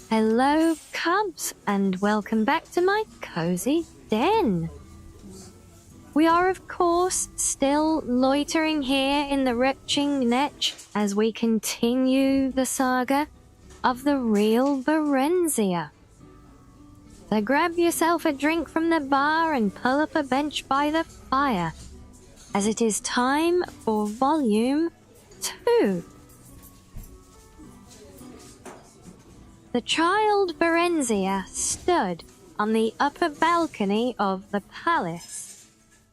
Hello, cubs, and welcome back to my cozy den. We are, of course, still loitering here in the retching netch as we continue the saga of the real Barenziah. So grab yourself a drink from the bar and pull up a bench by the fire, as it is time for Volume 2. The child Barenziah stood on the upper balcony of the palace,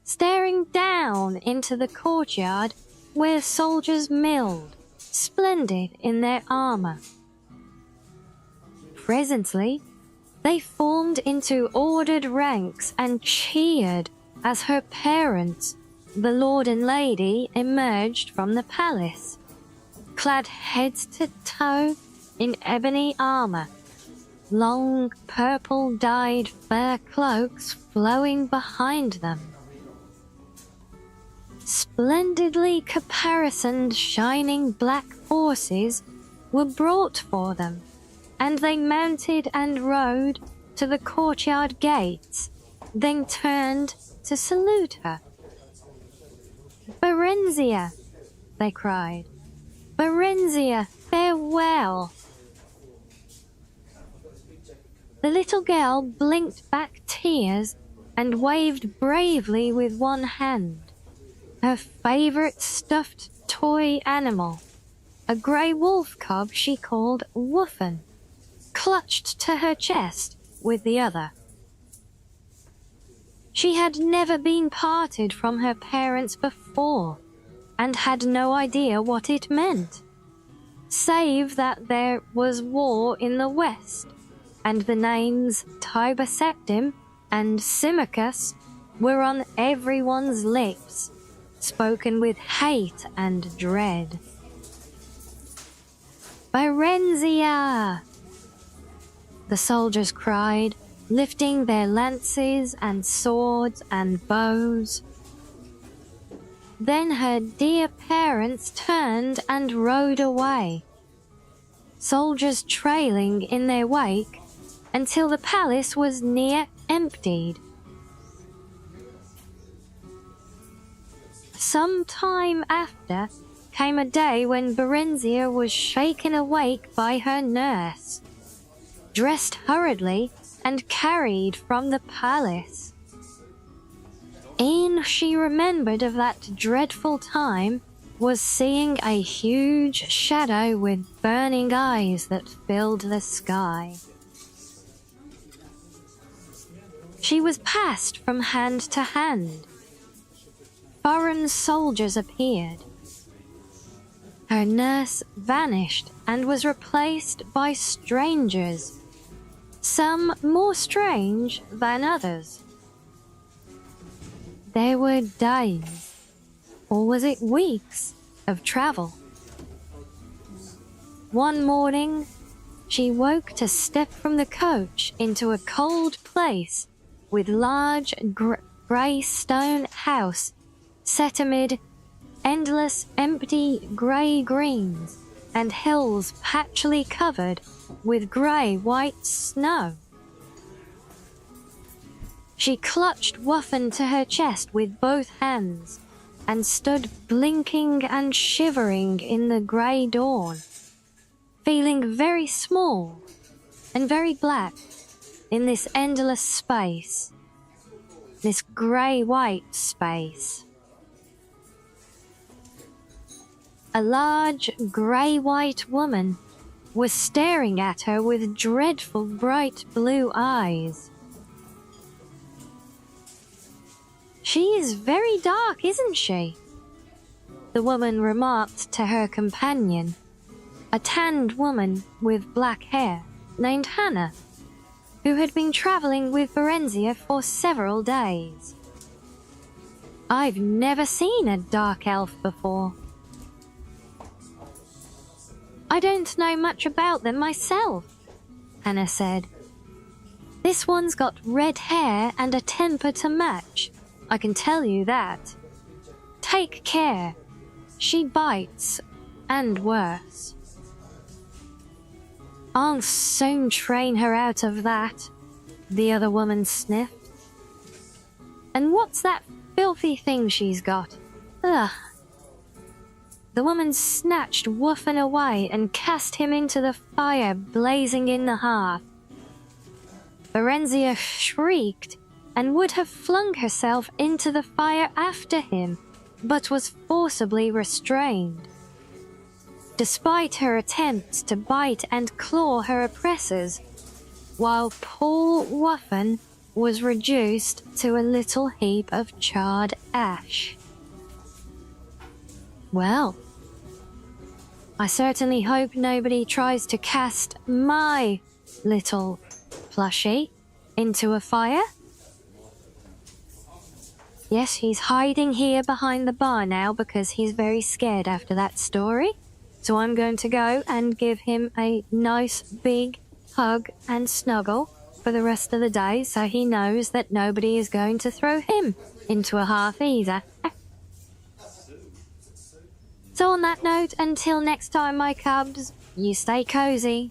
staring down into the courtyard where soldiers milled, splendid in their armor. Presently, they formed into ordered ranks and cheered as her parents, the lord and lady, emerged from the palace, clad head to toe in ebony armor, long purple-dyed fur cloaks flowing behind them. Splendidly caparisoned shining black horses were brought for them, and they mounted and rode to the courtyard gates, then turned to salute her. "Barenziah," they cried. "Barenziah, farewell." The little girl blinked back tears and waved bravely with one hand. Her favorite stuffed toy animal, a grey wolf cub she called Woofin, clutched to her chest with the other. She had never been parted from her parents before and had no idea what it meant, save that there was war in the west, and the names Tiber Septim and Symmachus were on everyone's lips, spoken with hate and dread. "Barenziah!" the soldiers cried, lifting their lances and swords and bows. Then her dear parents turned and rode away, soldiers trailing in their wake until the palace was near emptied. Some time after came a day when Barenziah was shaken awake by her nurse, dressed hurriedly and carried from the palace. E'en she remembered of that dreadful time was seeing a huge shadow with burning eyes that filled the sky. She was passed from hand to hand. Foreign soldiers appeared. Her nurse vanished and was replaced by strangers, some more strange than others. There were days, or was it weeks, of travel. One morning, she woke to step from the coach into a cold place with large grey stone house set amid endless empty grey greens and hills patchily covered with grey-white snow. She clutched Woofin to her chest with both hands and stood blinking and shivering in the grey dawn, feeling very small and very black in this endless space, this grey-white space. A large grey-white woman was staring at her with dreadful bright blue eyes. "She is very dark, isn't she?" the woman remarked to her companion, a tanned woman with black hair named Hannah, who had been travelling with Barenziah for several days. "I've never seen a dark elf before." "I don't know much about them myself," Hannah said. "This one's got red hair and a temper to match, I can tell you that. Take care, she bites, and worse." I'll soon train her out of that, the other woman sniffed. And what's that filthy thing she's got? Ugh. The woman snatched Wuffen away and cast him into the fire blazing in the hearth. Barenziah shrieked and would have flung herself into the fire after him, but was forcibly restrained. Despite her attempts to bite and claw her oppressors, while poor Wuffen was reduced to a little heap of charred ash. Well, I certainly hope nobody tries to cast my little plushie into a fire. Yes, he's hiding here behind the bar now because he's very scared after that story. So I'm going to go and give him a nice big hug and snuggle for the rest of the day so he knows that nobody is going to throw him into a hearth either. So on that note, until next time, my cubs, you stay cozy.